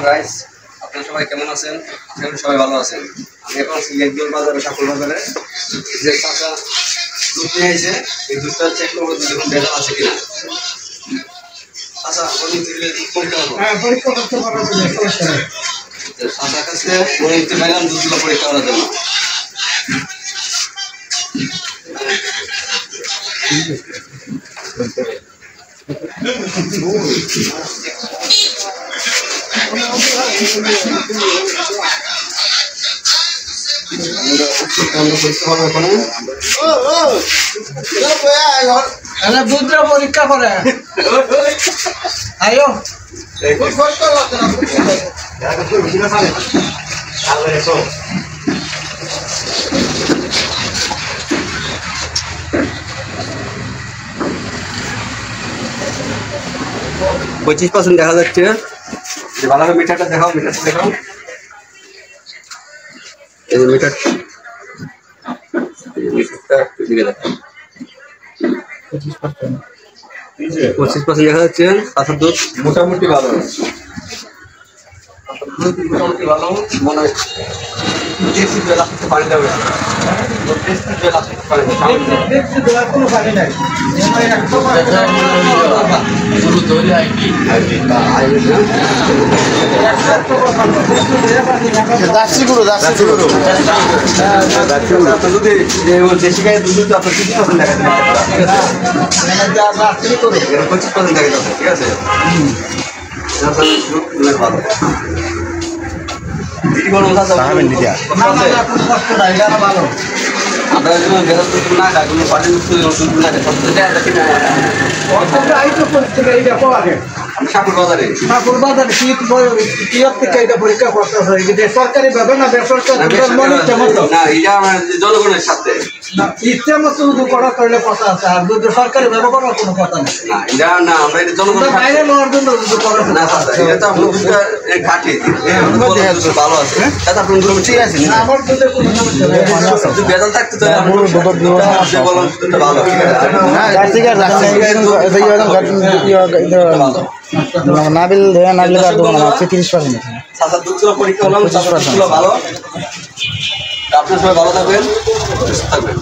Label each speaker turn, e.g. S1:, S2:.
S1: Guys, আপনারা সবাই কেমন আছেন? আশা করি সবাই ভালো আছেন। আমি এখন সিলেটগঞ্জ বাজারে সাফল বাজারে যে চাচা দুধ নিয়ে এসে এই দুধটা চেক করবো দেখুন ভেজাল আছে কিনা। আচ্ছা, পরীক্ষা করবো।
S2: হ্যাঁ, পরীক্ষা করতে পারবো।
S1: চাচার কাছে নিতে পারলাম দুধগুলো পরীক্ষা করার জন্য।
S2: দুধটা পরীক্ষা করে আয়ো
S1: 25% দেখা যাচ্ছে। ভালোভাবে মিটারটা দেখাও, মিটারটা দেখাও। এই যে মিটারটা দিকে দেখাও। 25% দেখা যাচ্ছে। কাঁচার দুধ মোটামুটি ভালো, মোটামুটি ভালো মনে হয়। পানি দেবে
S2: কোনো পানি নাই।
S1: দেশি গায়ে দুধ আপনার 30% দেখা যাবে, 25% দেখা যাবে। ঠিক আছে, ভালো আপনারা যদি বেরোত না খায় কোনো পার্টি না খায় ঠাকুর বাজারে
S2: পরীক্ষা করতে হয় সরকারি ভাবে না বেসরকারি
S1: না, এটা আমার জনগণের সাথে
S2: ইচ্ছা মতো করা করলে কথা আছে, আর সরকারি ভাবে করার কোনো কথা নেই।
S1: না, এটা না, আমরা এটা জনগণের
S2: বাইরে নেওয়ার জন্য
S1: না চাচা, এটা তো আপনার ঘাটে ভালো আছে। চাচা আপনার ঠিক আছে,
S2: আমার দুধে কোনো সমস্যা নেই।
S1: বেতন থাকতে তো ভালো।
S3: নাবিল নাবিল 30%।
S1: চাচার দুধগুলো পরীক্ষা করলাম, চাচার দুধগুলো ভালো। আপনার সবাই ভালো থাকবেন, সুস্থ থাকবেন।